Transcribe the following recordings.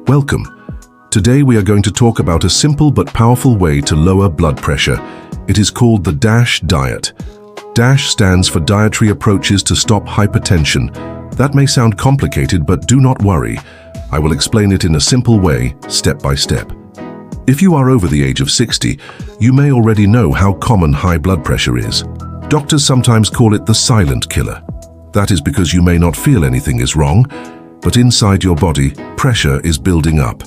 Welcome. Today we are going to talk about a simple but powerful way to lower blood pressure. It is called the DASH diet. DASH stands for Dietary Approaches to Stop Hypertension. That may sound complicated, but do not worry. I will explain it in a simple way, step by step. If you are over the age of 60, you may already know how common high blood pressure is. Doctors sometimes call it the silent killer. That is because you may not feel anything is wrong, but inside your body, pressure is building up.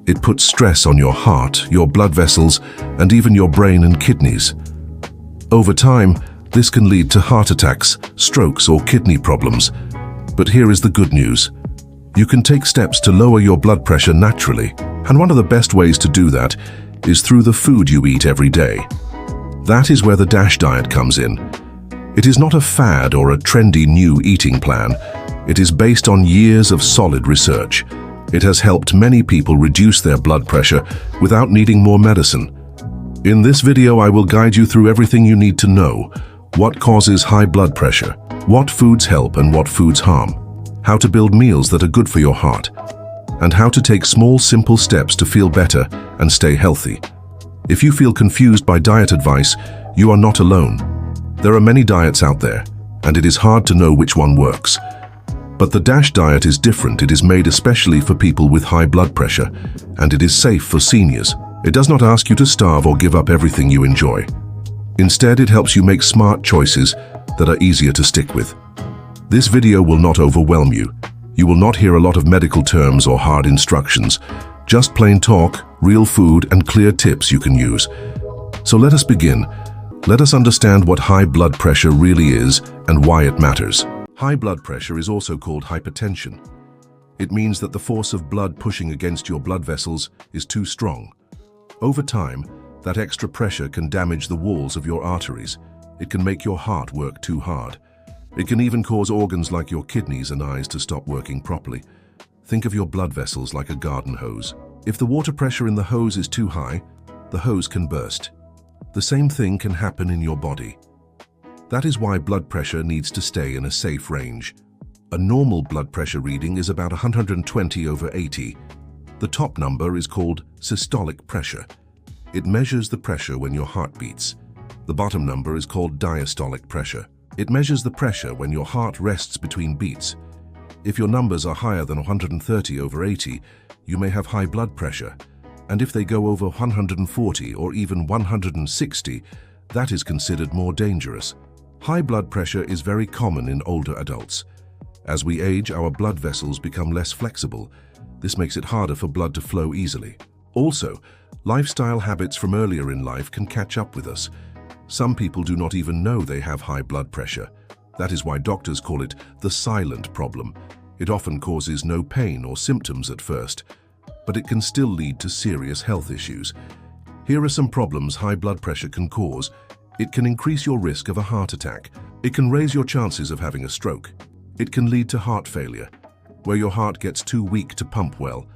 It puts stress on your heart, your blood vessels, and even your brain and kidneys. Over time, this can lead to heart attacks, strokes, or kidney problems. But here is the good news. You can take steps to lower your blood pressure naturally, and one of the best ways to do that is through the food you eat every day. That is where the DASH diet comes in. It is not a fad or a trendy new eating plan. It is based on years of solid research. It has helped many people reduce their blood pressure without needing more medicine. In this video, I will guide you through everything you need to know: what causes high blood pressure, what foods help and what foods harm, how to build meals that are good for your heart, and how to take small, simple steps to feel better and stay healthy. If you feel confused by diet advice, you are not alone. There are many diets out there, and it is hard to know which one works. But the DASH diet is different. It is made especially for people with high blood pressure, and it is safe for seniors. It does not ask you to starve or give up everything you enjoy. Instead, it helps you make smart choices that are easier to stick with. This video will not overwhelm you. You will not hear a lot of medical terms or hard instructions, just plain talk, real food, and clear tips you can use. So let us begin. Let us understand what high blood pressure really is and why it matters. High blood pressure is also called hypertension. It means that the force of blood pushing against your blood vessels is too strong. Over time, that extra pressure can damage the walls of your arteries. It can make your heart work too hard. It can even cause organs like your kidneys and eyes to stop working properly. Think of your blood vessels like a garden hose. If the water pressure in the hose is too high, the hose can burst. The same thing can happen in your body. That is why blood pressure needs to stay in a safe range. A normal blood pressure reading is about 120/80. The top number is called systolic pressure. It measures the pressure when your heart beats. The bottom number is called diastolic pressure. It measures the pressure when your heart rests between beats. If your numbers are higher than 130/80, you may have high blood pressure. And if they go over 140 or even 160, that is considered more dangerous. High blood pressure is very common in older adults. As we age, our blood vessels become less flexible. This makes it harder for blood to flow easily. Also, lifestyle habits from earlier in life can catch up with us. Some people do not even know they have high blood pressure. That is why doctors call it the silent problem. It often causes no pain or symptoms at first, but it can still lead to serious health issues. Here are some problems high blood pressure can cause. It can increase your risk of a heart attack. It can raise your chances of having a stroke. It can lead to heart failure, where your heart gets too weak to pump well.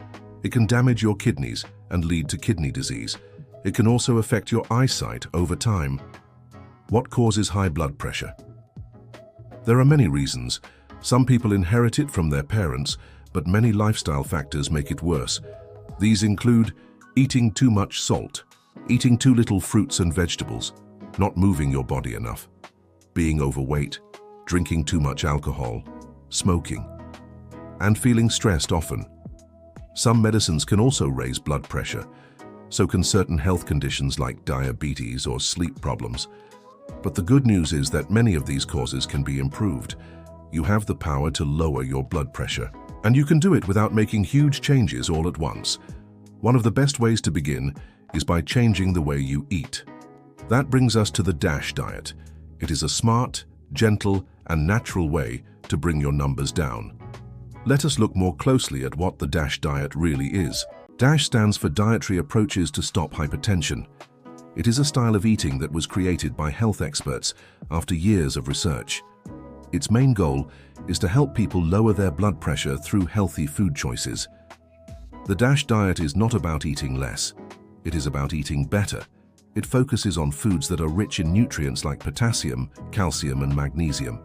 It can damage your kidneys and lead to kidney disease. It can also affect your eyesight over time. What causes high blood pressure? There are many reasons. Some people inherit it from their parents, but many lifestyle factors make it worse. These include eating too much salt, eating too little fruits and vegetables, not moving your body enough, being overweight, drinking too much alcohol, smoking, and feeling stressed often. Some medicines can also raise blood pressure, so can certain health conditions like diabetes or sleep problems. But the good news is that many of these causes can be improved. You have the power to lower your blood pressure, and you can do it without making huge changes all at once. One of the best ways to begin is by changing the way you eat. That brings us to the DASH diet. It is a smart, gentle, and natural way to bring your numbers down. Let us look more closely at what the DASH diet really is. DASH stands for Dietary Approaches to Stop Hypertension. It is a style of eating that was created by health experts after years of research. Its main goal is to help people lower their blood pressure through healthy food choices. The DASH diet is not about eating less. It is about eating better. It focuses on foods that are rich in nutrients like potassium, calcium, and magnesium.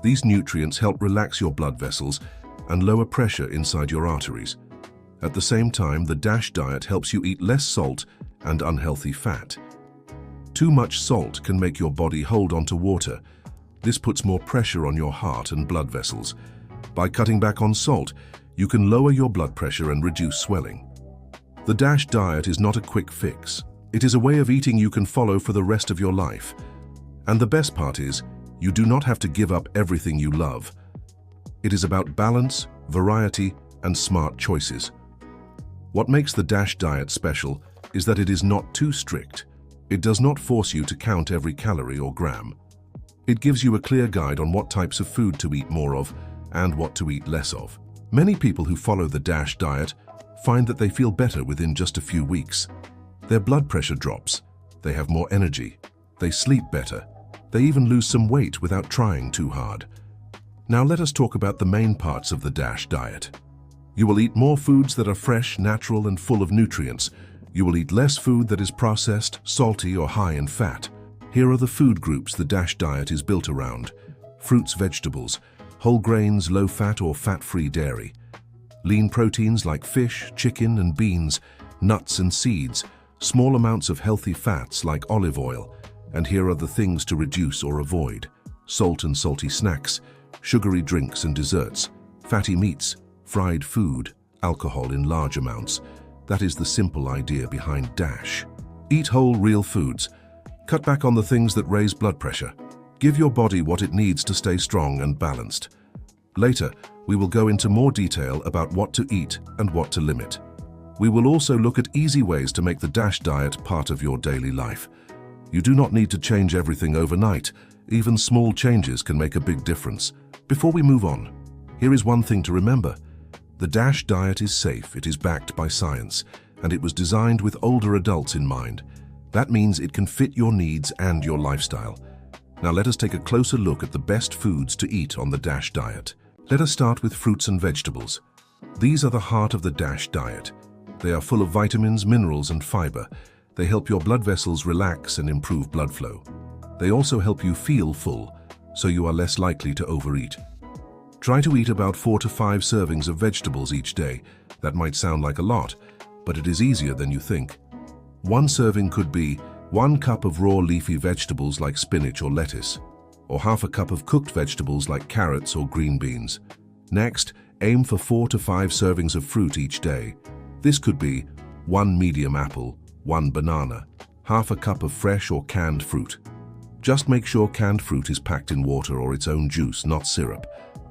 These nutrients help relax your blood vessels and lower pressure inside your arteries. At the same time, the DASH diet helps you eat less salt and unhealthy fat. Too much salt can make your body hold onto water. This puts more pressure on your heart and blood vessels. By cutting back on salt, you can lower your blood pressure and reduce swelling. The DASH diet is not a quick fix. It is a way of eating you can follow for the rest of your life. And the best part is, you do not have to give up everything you love. It is about balance, variety, and smart choices. What makes the DASH diet special is that it is not too strict. It does not force you to count every calorie or gram. It gives you a clear guide on what types of food to eat more of and what to eat less of. Many people who follow the DASH diet find that they feel better within just a few weeks. Their blood pressure drops, they have more energy, they sleep better, they even lose some weight without trying too hard. Now let us talk about the main parts of the DASH diet. You will eat more foods that are fresh, natural, and full of nutrients. You will eat less food that is processed, salty, or high in fat. Here are the food groups the DASH diet is built around: fruits, vegetables, whole grains, low-fat or fat-free dairy, lean proteins like fish, chicken, and beans, nuts and seeds, small amounts of healthy fats like olive oil, and here are the things to reduce or avoid: salt and salty snacks, sugary drinks and desserts, fatty meats, fried food, alcohol in large amounts. That is the simple idea behind DASH. Eat whole, real foods. Cut back on the things that raise blood pressure. Give your body what it needs to stay strong and balanced. Later, we will go into more detail about what to eat and what to limit. We will also look at easy ways to make the DASH diet part of your daily life. You do not need to change everything overnight. Even small changes can make a big difference. Before we move on, here is one thing to remember. The DASH diet is safe, it is backed by science, and it was designed with older adults in mind. That means it can fit your needs and your lifestyle. Now let us take a closer look at the best foods to eat on the DASH diet. Let us start with fruits and vegetables. These are the heart of the DASH diet. They are full of vitamins, minerals, and fiber. They help your blood vessels relax and improve blood flow. They also help you feel full, so you are less likely to overeat. Try to eat about 4 to 5 servings of vegetables each day. That might sound like a lot, but it is easier than you think. One serving could be 1 cup of raw leafy vegetables like spinach or lettuce, or half a cup of cooked vegetables like carrots or green beans. Next, aim for 4 to 5 servings of fruit each day. This could be 1 medium apple, 1 banana, half a cup of fresh or canned fruit. Just make sure canned fruit is packed in water or its own juice, not syrup.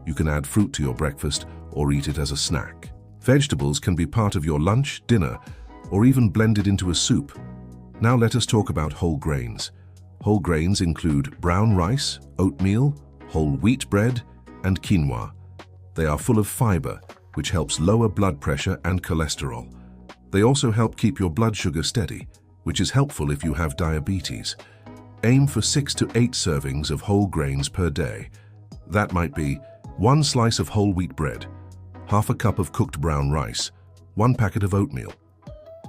You can add fruit to your breakfast or eat it as a snack. Vegetables can be part of your lunch, dinner, or even blended into a soup. Now let us talk about whole grains. Whole grains include brown rice, oatmeal, whole wheat bread, and quinoa. They are full of fiber, which helps lower blood pressure and cholesterol. They also help keep your blood sugar steady, which is helpful if you have diabetes. Aim for 6 to 8 servings of whole grains per day. That might be 1 slice of whole wheat bread, half a cup of cooked brown rice, 1 packet of oatmeal.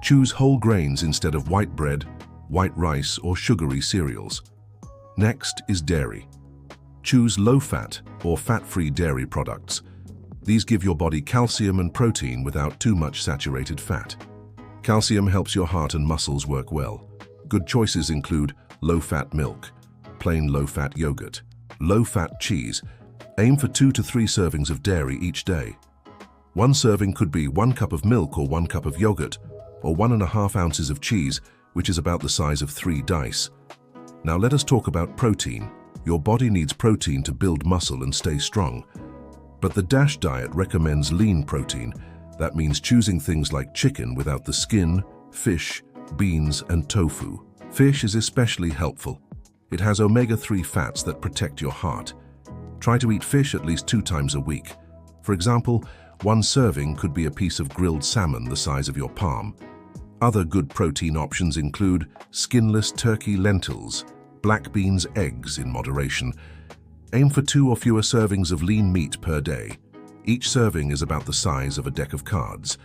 Choose whole grains instead of white bread, white rice, or sugary cereals. Next is dairy. Choose low-fat or fat-free dairy products. These give your body calcium and protein without too much saturated fat. Calcium helps your heart and muscles work well. Good choices include low-fat milk, plain low-fat yogurt, low-fat cheese. Aim for 2 to 3 servings of dairy each day. One serving could be 1 cup of milk or 1 cup of yogurt, or 1.5 ounces of cheese, which is about the size of 3 dice. Now let us talk about protein. Your body needs protein to build muscle and stay strong. But the DASH diet recommends lean protein. That means choosing things like chicken without the skin, fish, beans, and tofu. Fish is especially helpful. It has omega-3 fats that protect your heart. Try to eat fish at least 2 times a week. For example, 1 serving could be a piece of grilled salmon the size of your palm. Other good protein options include skinless turkey lentils, black beans, eggs in moderation. Aim for 2 or fewer servings of lean meat per day. Each serving is about the size of a deck of cards.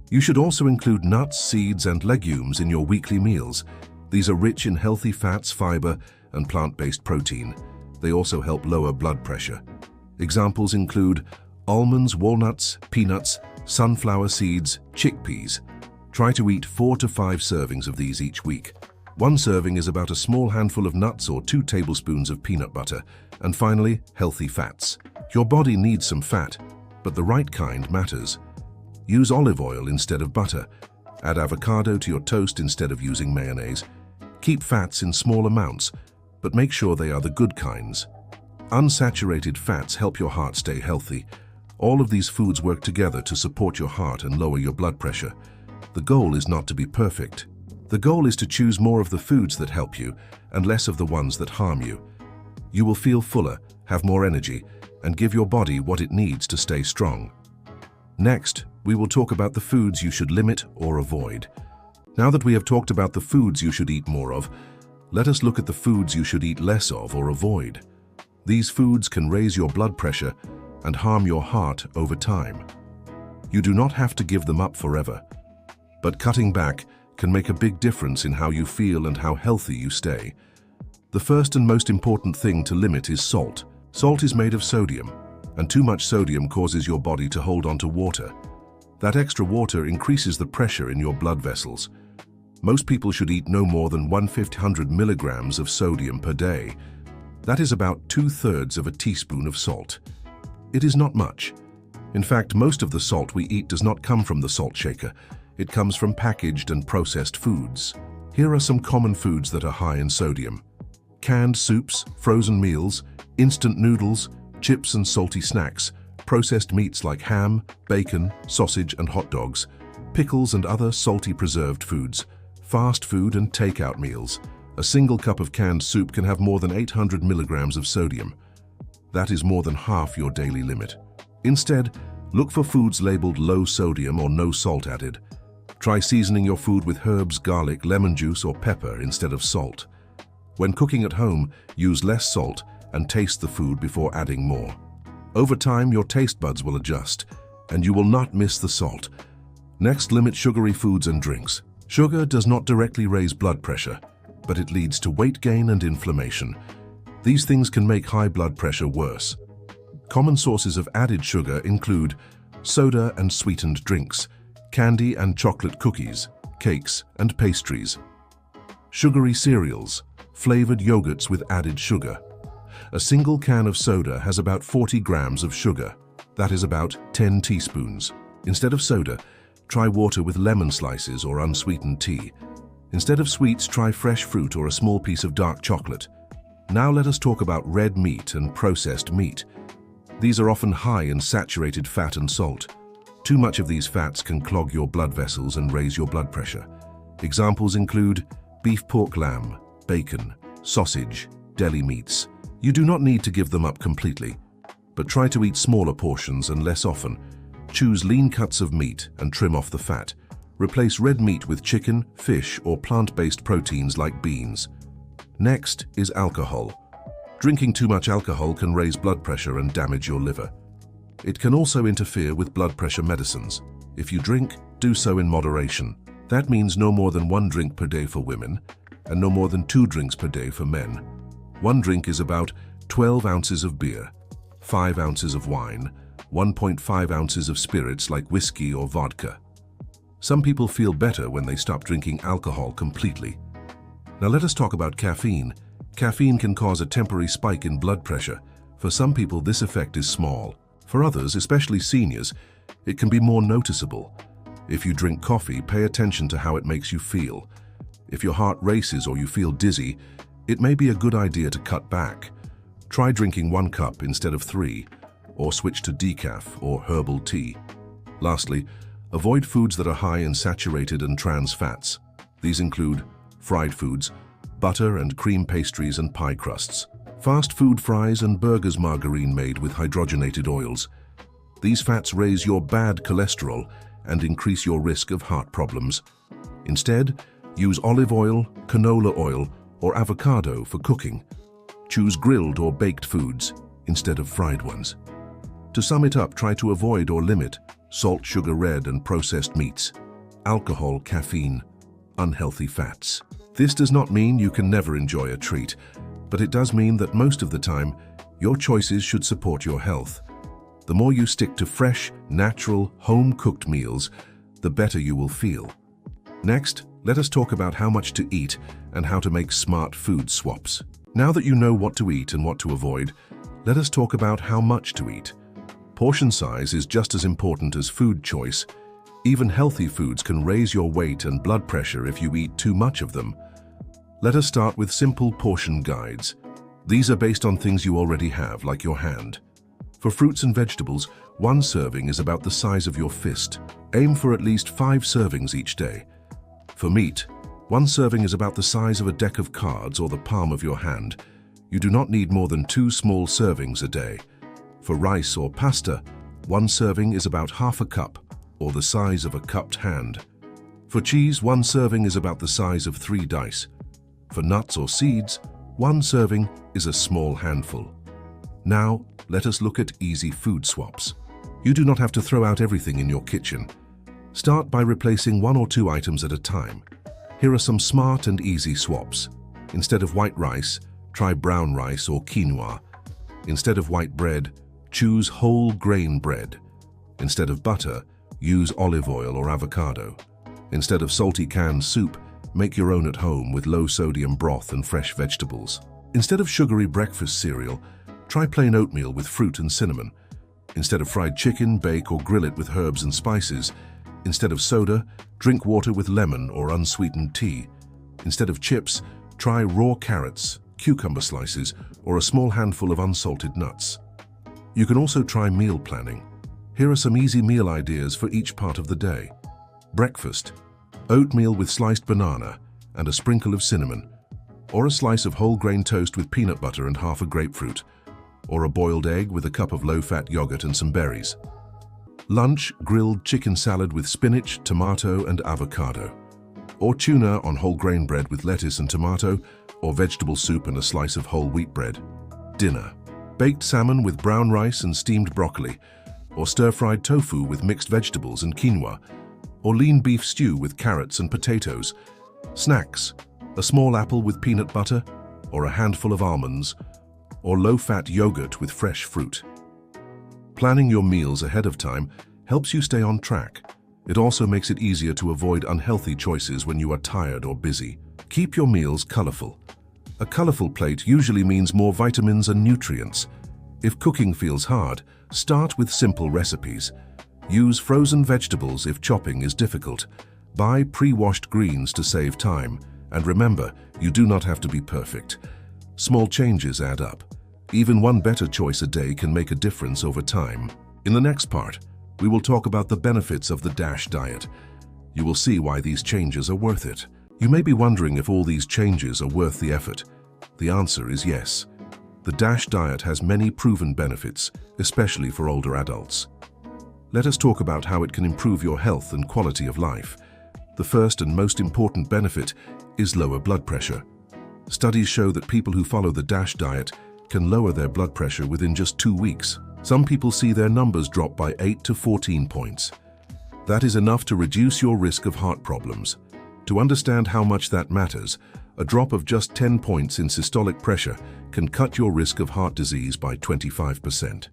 You should also include nuts, seeds, and legumes in your weekly meals. These are rich in healthy fats, fiber, and plant-based protein. They also help lower blood pressure. Examples include almonds, walnuts, peanuts, sunflower seeds, chickpeas. Try to eat 4 to 5 servings of these each week. One serving is about a small handful of nuts or 2 tablespoons of peanut butter. And finally, healthy fats. Your body needs some fat, but the right kind matters. Use olive oil instead of butter. Add avocado to your toast instead of using mayonnaise. Keep fats in small amounts, but make sure they are the good kinds. Unsaturated fats help your heart stay healthy. All of these foods work together to support your heart and lower your blood pressure. The goal is not to be perfect. The goal is to choose more of the foods that help you and less of the ones that harm you. You will feel fuller, have more energy, and give your body what it needs to stay strong. Next, we will talk about the foods you should limit or avoid. Now that we have talked about the foods you should eat more of, let us look at the foods you should eat less of or avoid. These foods can raise your blood pressure and harm your heart over time. You do not have to give them up forever, but cutting back can make a big difference in how you feel and how healthy you stay. The first and most important thing to limit is salt. Salt is made of sodium, and too much sodium causes your body to hold on to water. That extra water increases the pressure in your blood vessels. Most people should eat no more than 1/500 milligrams of sodium per day. That is about 2/3 of a teaspoon of salt. It is not much. In fact, most of the salt we eat does not come from the salt shaker. It comes from packaged and processed foods. Here are some common foods that are high in sodium: canned soups, frozen meals, instant noodles, chips and salty snacks, processed meats like ham, bacon, sausage and hot dogs, pickles and other salty preserved foods, fast food and takeout meals. A single cup of canned soup can have more than 800 milligrams of sodium. That is more than half your daily limit. Instead, look for foods labeled low sodium or no salt added. Try seasoning your food with herbs, garlic, lemon juice or pepper instead of salt. When cooking at home, use less salt and taste the food before adding more. Over time, your taste buds will adjust, and you will not miss the salt. Next, limit sugary foods and drinks. Sugar does not directly raise blood pressure, but it leads to weight gain and inflammation. These things can make high blood pressure worse. Common sources of added sugar include soda and sweetened drinks, candy and chocolate cookies, cakes and pastries, sugary cereals, flavored yogurts with added sugar. A single can of soda has about 40 grams of sugar. That is about 10 teaspoons. Instead of soda, try water with lemon slices or unsweetened tea. Instead of sweets, try fresh fruit or a small piece of dark chocolate. Now let us talk about red meat and processed meat. These are often high in saturated fat and salt. Too much of these fats can clog your blood vessels and raise your blood pressure. Examples include beef, pork, lamb, bacon, sausage, deli meats. You do not need to give them up completely, but try to eat smaller portions and less often. Choose lean cuts of meat and trim off the fat. Replace red meat with chicken, fish, or plant-based proteins like beans. Next is alcohol. Drinking too much alcohol can raise blood pressure and damage your liver. It can also interfere with blood pressure medicines. If you drink, do so in moderation. That means no more than 1 drink per day for women and no more than 2 drinks per day for men. 1 drink is about 12 ounces of beer, 5 ounces of wine, 1.5 ounces of spirits like whiskey or vodka. Some people feel better when they stop drinking alcohol completely. Now let us talk about caffeine. Caffeine can cause a temporary spike in blood pressure. For some people, this effect is small. For others, especially seniors, it can be more noticeable. If you drink coffee, pay attention to how it makes you feel. If your heart races or you feel dizzy, it may be a good idea to cut back. Try drinking 1 cup instead of 3, or switch to decaf or herbal tea. Lastly, avoid foods that are high in saturated and trans fats. These include fried foods, butter and cream pastries and pie crusts, fast food fries and burgers, margarine made with hydrogenated oils. These fats raise your bad cholesterol and increase your risk of heart problems. Instead, use olive oil, canola oil, or avocado for cooking. Choose grilled or baked foods instead of fried ones. To sum it up, try to avoid or limit salt, sugar, red, and processed meats, alcohol, caffeine, unhealthy fats. This does not mean you can never enjoy a treat, but it does mean that most of the time, your choices should support your health. The more you stick to fresh, natural, home-cooked meals, the better you will feel. Next, let us talk about how much to eat and how to make smart food swaps. Now that you know what to eat and what to avoid, let us talk about how much to eat. Portion size is just as important as food choice. Even healthy foods can raise your weight and blood pressure if you eat too much of them. Let us start with simple portion guides. These are based on things you already have, like your hand. For fruits and vegetables, 1 serving is about the size of your fist. Aim for at least 5 servings each day. For meat, 1 serving is about the size of a deck of cards or the palm of your hand. You do not need more than 2 small servings a day. For rice or pasta, 1 serving is about half a cup, or the size of a cupped hand. For cheese, 1 serving is about the size of 3 dice. For nuts or seeds, 1 serving is a small handful. Now, let us look at easy food swaps. You do not have to throw out everything in your kitchen. Start by replacing 1 or 2 items at a time. Here are some smart and easy swaps. Instead of white rice, try brown rice or quinoa. Instead of white bread, choose whole grain bread. Instead of butter, use olive oil or avocado. Instead of salty canned soup, make your own at home with low-sodium broth and fresh vegetables. Instead of sugary breakfast cereal, try plain oatmeal with fruit and cinnamon. Instead of fried chicken, bake or grill it with herbs and spices. Instead of soda, drink water with lemon or unsweetened tea. Instead of chips, try raw carrots, cucumber slices, or a small handful of unsalted nuts. You can also try meal planning. Here are some easy meal ideas for each part of the day. Breakfast: oatmeal with sliced banana and a sprinkle of cinnamon, or a slice of whole grain toast with peanut butter and half a grapefruit, or a boiled egg with a cup of low-fat yogurt and some berries. Lunch: grilled chicken salad with spinach, tomato, and avocado, or tuna on whole grain bread with lettuce and tomato, or vegetable soup and a slice of whole wheat bread. Dinner: baked salmon with brown rice and steamed broccoli, or stir-fried tofu with mixed vegetables and quinoa, or lean beef stew with carrots and potatoes. Snacks: a small apple with peanut butter, or a handful of almonds, or low-fat yogurt with fresh fruit. Planning your meals ahead of time helps you stay on track. It also makes it easier to avoid unhealthy choices when you are tired or busy. Keep your meals colorful. A colorful plate usually means more vitamins and nutrients. If cooking feels hard, start with simple recipes. Use frozen vegetables if chopping is difficult. Buy pre-washed greens to save time. And remember, you do not have to be perfect. Small changes add up. Even one better choice a day can make a difference over time. In the next part, we will talk about the benefits of the DASH diet. You will see why these changes are worth it. You may be wondering if all these changes are worth the effort. The answer is yes. The DASH diet has many proven benefits, especially for older adults. Let us talk about how it can improve your health and quality of life. The first and most important benefit is lower blood pressure. Studies show that people who follow the DASH diet can lower their blood pressure within just 2 weeks. Some people see their numbers drop by 8 to 14 points. That is enough to reduce your risk of heart problems. To understand how much that matters, a drop of just 10 points in systolic pressure can cut your risk of heart disease by 25%.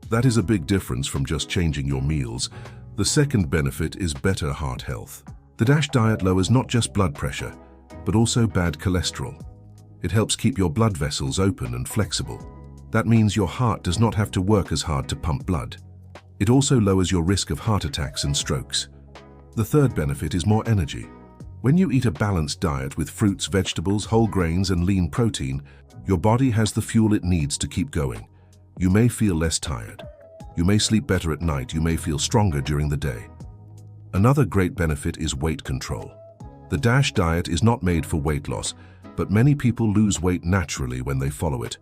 That is a big difference from just changing your meals. The second benefit is better heart health. The DASH diet lowers not just blood pressure, but also bad cholesterol. It helps keep your blood vessels open and flexible. That means your heart does not have to work as hard to pump blood. It also lowers your risk of heart attacks and strokes. The third benefit is more energy. When you eat a balanced diet with fruits, vegetables, whole grains, and lean protein, your body has the fuel it needs to keep going. You may feel less tired. You may sleep better at night. You may feel stronger during the day. Another great benefit is weight control. The DASH diet is not made for weight loss, but many people lose weight naturally when they follow it.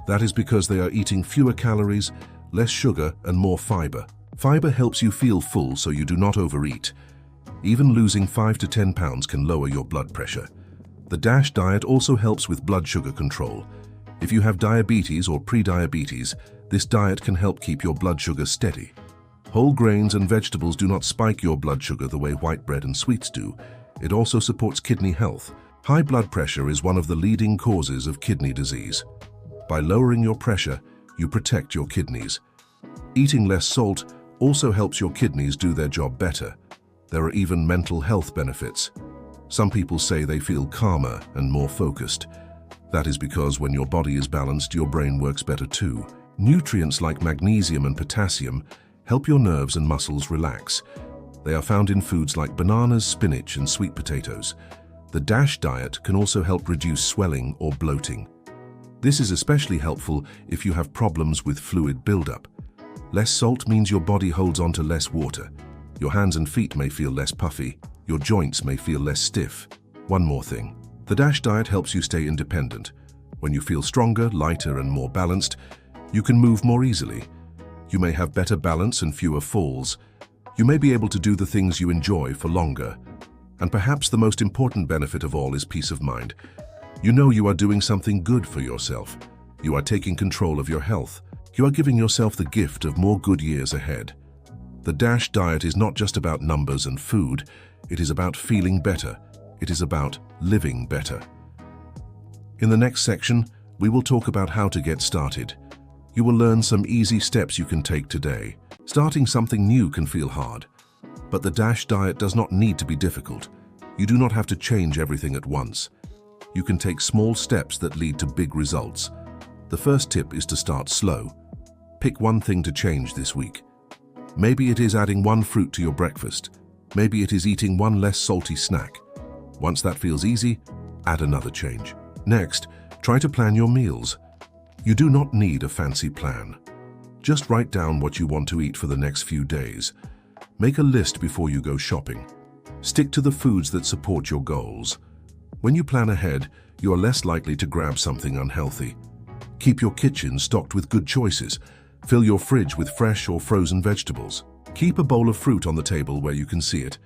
That is because they are eating fewer calories, less sugar, and more fiber. Fiber helps you feel full so you do not overeat. Even losing 5 to 10 pounds can lower your blood pressure. The DASH diet also helps with blood sugar control. If you have diabetes or pre-diabetes, this diet can help keep your blood sugar steady. Whole grains and vegetables do not spike your blood sugar the way white bread and sweets do. It also supports kidney health. High blood pressure is one of the leading causes of kidney disease. By lowering your pressure, you protect your kidneys. Eating less salt also helps your kidneys do their job better. There are even mental health benefits. Some people say they feel calmer and more focused. That is because when your body is balanced, your brain works better too. Nutrients like magnesium and potassium help your nerves and muscles relax. They are found in foods like bananas, spinach, and sweet potatoes. The DASH diet can also help reduce swelling or bloating. This is especially helpful if you have problems with fluid buildup. Less salt means your body holds on to less water. Your hands and feet may feel less puffy. Your joints may feel less stiff. One more thing. The DASH diet helps you stay independent. When you feel stronger, lighter, and more balanced, you can move more easily. You may have better balance and fewer falls. You may be able to do the things you enjoy for longer. And perhaps the most important benefit of all is peace of mind. You know you are doing something good for yourself. You are taking control of your health. You are giving yourself the gift of more good years ahead. The DASH diet is not just about numbers and food. It is about feeling better. It is about living better. In the next section, we will talk about how to get started. You will learn some easy steps you can take today. Starting something new can feel hard, but the DASH diet does not need to be difficult. You do not have to change everything at once. You can take small steps that lead to big results. The first tip is to start slow. Pick one thing to change this week. Maybe it is adding one fruit to your breakfast. Maybe it is eating one less salty snack. Once that feels easy, add another change. Next, try to plan your meals. You do not need a fancy plan. Just write down what you want to eat for the next few days. Make a list before you go shopping. Stick to the foods that support your goals. When you plan ahead, you are less likely to grab something unhealthy. Keep your kitchen stocked with good choices. Fill your fridge with fresh or frozen vegetables. Keep a bowl of fruit on the table where you can see it.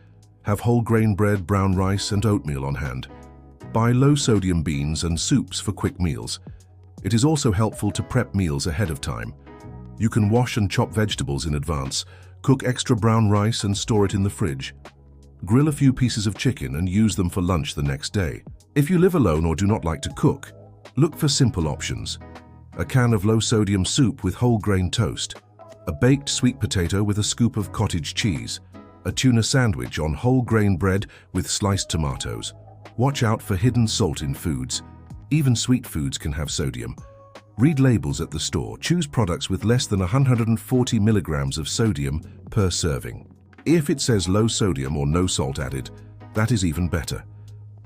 Have whole grain bread, brown rice, and oatmeal on hand. Buy low-sodium beans and soups for quick meals. It is also helpful to prep meals ahead of time. You can wash and chop vegetables in advance, cook extra brown rice and store it in the fridge. Grill a few pieces of chicken and use them for lunch the next day. If you live alone or do not like to cook, look for simple options. A can of low-sodium soup with whole grain toast, a baked sweet potato with a scoop of cottage cheese, a tuna sandwich on whole grain bread with sliced tomatoes. Watch out for hidden salt in foods. Even sweet foods can have sodium. Read labels at the store. Choose products with less than 140 milligrams of sodium per serving. If it says low sodium or no salt added, that is even better.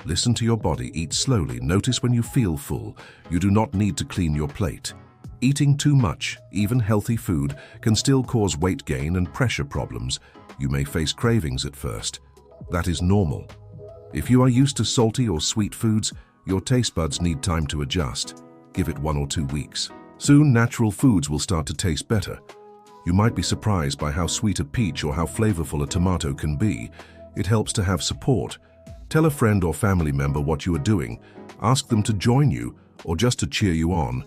Listen to your body. Eat slowly. Notice when you feel full. You do not need to clean your plate. Eating too much, even healthy food, can still cause weight gain and pressure problems. You may face cravings at first. That is normal. If you are used to salty or sweet foods, your taste buds need time to adjust. Give it 1 or 2 weeks. Soon, natural foods will start to taste better. You might be surprised by how sweet a peach or how flavorful a tomato can be. It helps to have support. Tell a friend or family member what you are doing. Ask them to join you or just to cheer you on.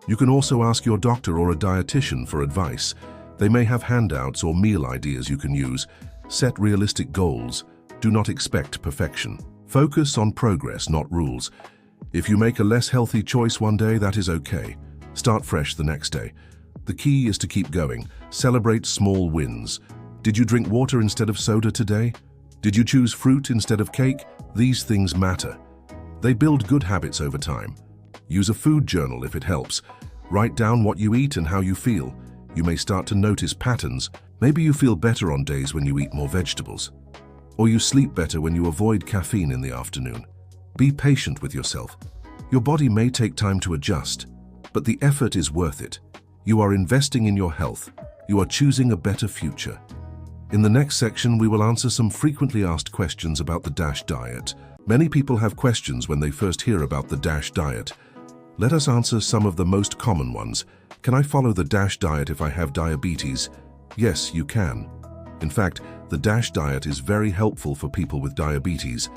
You can also ask your doctor or a dietitian for advice. They may have handouts or meal ideas you can use. Set realistic goals. Do not expect perfection. Focus on progress, not rules. If you make a less healthy choice one day, that is okay. Start fresh the next day. The key is to keep going. Celebrate small wins. Did you drink water instead of soda today? Did you choose fruit instead of cake? These things matter. They build good habits over time. Use a food journal if it helps. Write down what you eat and how you feel. You may start to notice patterns. Maybe you feel better on days when you eat more vegetables. Or you sleep better when you avoid caffeine in the afternoon. Be patient with yourself. Your body may take time to adjust, but the effort is worth it. You are investing in your health. You are choosing a better future. In the next section, we will answer some frequently asked questions about the DASH diet. Many people have questions when they first hear about the DASH diet. Let us answer some of the most common ones. Can I follow the DASH diet if I have diabetes? Yes, you can. In fact, the DASH diet is very helpful for people with diabetes.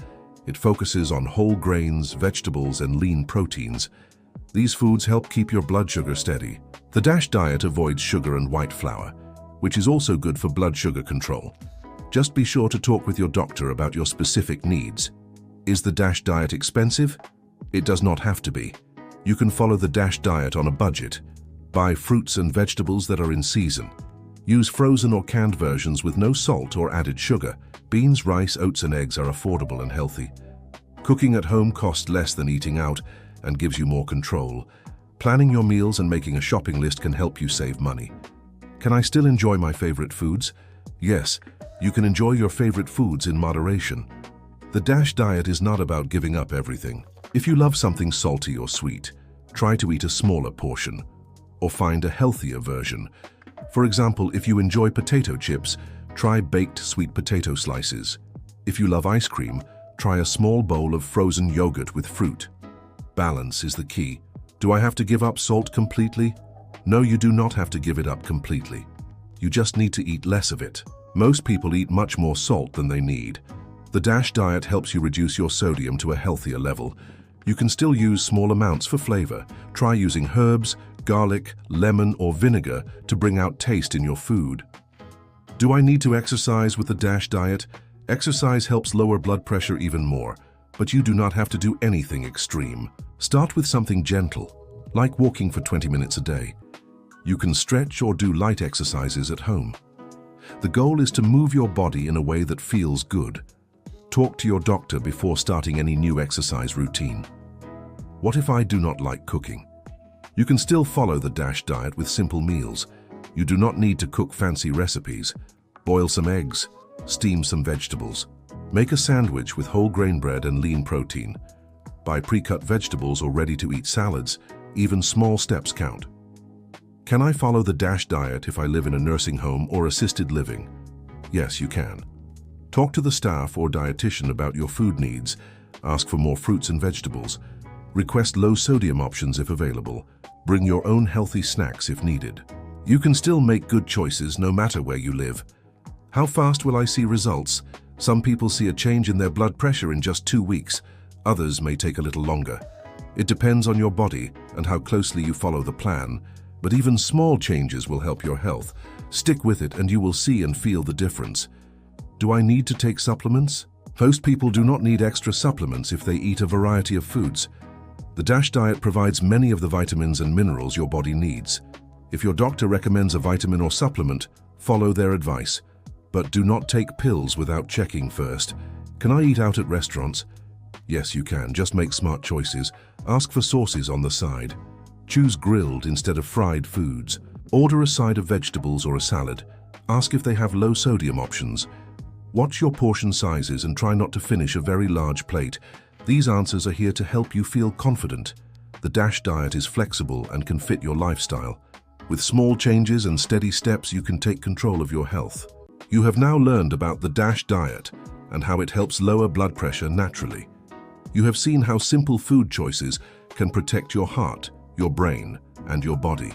It focuses on whole grains, vegetables, and lean proteins. These foods help keep your blood sugar steady. The DASH diet avoids sugar and white flour, which is also good for blood sugar control. Just be sure to talk with your doctor about your specific needs. Is the DASH diet expensive? It does not have to be. You can follow the DASH diet on a budget. Buy fruits and vegetables that are in season. Use frozen or canned versions with no salt or added sugar. Beans, rice, oats and eggs are affordable and healthy. Cooking at home costs less than eating out and gives you more control. Planning your meals and making a shopping list can help you save money. Can I still enjoy my favorite foods? Yes, you can enjoy your favorite foods in moderation. The DASH diet is not about giving up everything. If you love something salty or sweet, try to eat a smaller portion, or find a healthier version. For example, if you enjoy potato chips, try baked sweet potato slices. If you love ice cream, try a small bowl of frozen yogurt with fruit. Balance is the key. Do I have to give up salt completely? No, you do not have to give it up completely. You just need to eat less of it. Most people eat much more salt than they need. The DASH diet helps you reduce your sodium to a healthier level. You can still use small amounts for flavor. Try using herbs, garlic, lemon, or vinegar to bring out taste in your food. Do I need to exercise with the DASH diet? Exercise helps lower blood pressure even more, but you do not have to do anything extreme. Start with something gentle, like walking for 20 minutes a day. You can stretch or do light exercises at home. The goal is to move your body in a way that feels good. Talk to your doctor before starting any new exercise routine. What if I do not like cooking? You can still follow the DASH diet with simple meals. You do not need to cook fancy recipes. Boil some eggs, steam some vegetables. Make a sandwich with whole grain bread and lean protein. Buy pre-cut vegetables or ready-to-eat salads. Even small steps count. Can I follow the DASH diet if I live in a nursing home or assisted living? Yes, you can. Talk to the staff or dietitian about your food needs. Ask for more fruits and vegetables. Request low-sodium options if available. Bring your own healthy snacks if needed. You can still make good choices no matter where you live. How fast will I see results? Some people see a change in their blood pressure in just 2 weeks. Others may take a little longer. It depends on your body and how closely you follow the plan. But even small changes will help your health. Stick with it and you will see and feel the difference. Do I need to take supplements? Most people do not need extra supplements if they eat a variety of foods. The DASH diet provides many of the vitamins and minerals your body needs. If your doctor recommends a vitamin or supplement, follow their advice. But do not take pills without checking first. Can I eat out at restaurants? Yes, you can. Just make smart choices. Ask for sauces on the side. Choose grilled instead of fried foods. Order a side of vegetables or a salad. Ask if they have low-sodium options. Watch your portion sizes and try not to finish a very large plate. These answers are here to help you feel confident. The DASH diet is flexible and can fit your lifestyle. With small changes and steady steps, you can take control of your health. You have now learned about the DASH diet and how it helps lower blood pressure naturally. You have seen how simple food choices can protect your heart, your brain, and your body.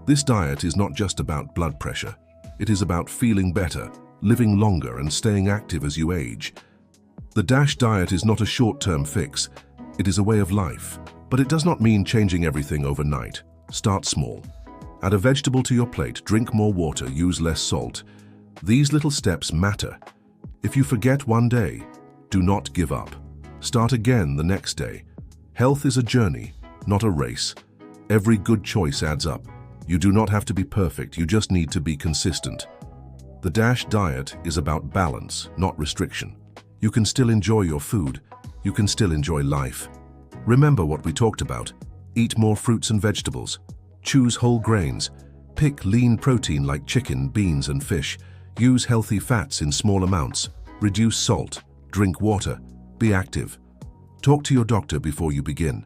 This diet is not just about blood pressure. It is about feeling better, living longer, and staying active as you age. The DASH diet is not a short-term fix. It is a way of life, but it does not mean changing everything overnight. Start small. Add a vegetable to your plate, drink more water, use less salt. These little steps matter. If you forget one day, do not give up. Start again the next day. Health is a journey, not a race. Every good choice adds up. You do not have to be perfect, you just need to be consistent. The DASH diet is about balance, not restriction. You can still enjoy your food. You can still enjoy life. Remember what we talked about. Eat more fruits and vegetables. Choose whole grains. Pick lean protein like chicken, beans, and fish. Use healthy fats in small amounts. Reduce salt. Drink water. Be active. Talk to your doctor before you begin.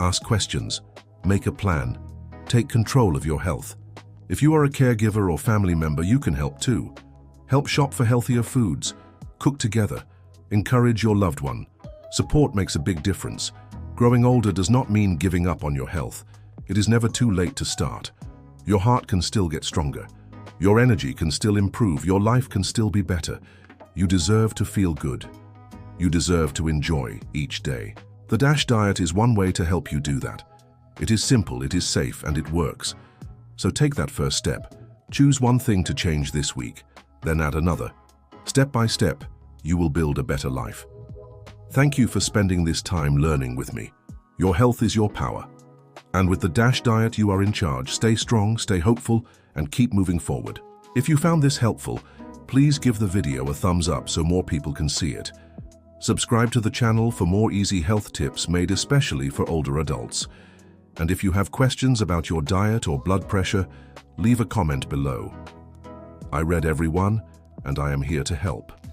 Ask questions. Make a plan. Take control of your health. If you are a caregiver or family member, you can help too. Help shop for healthier foods. Cook together. Encourage your loved one. Support makes a big difference. Growing older does not mean giving up on your health. It is never too late to start. Your heart can still get stronger. Your energy can still improve. Your life can still be better. You deserve to feel good. You deserve to enjoy each day. The DASH diet is one way to help you do that. It is simple, it is safe, and it works. So take that first step. Choose one thing to change this week, then add another. Step by step, you will build a better life. Thank you for spending this time learning with me. Your health is your power. And with the DASH diet, you are in charge. Stay strong, stay hopeful, and keep moving forward. If you found this helpful, please give the video a thumbs up so more people can see it. Subscribe to the channel for more easy health tips made especially for older adults. And if you have questions about your diet or blood pressure, leave a comment below. I read every one, and I am here to help.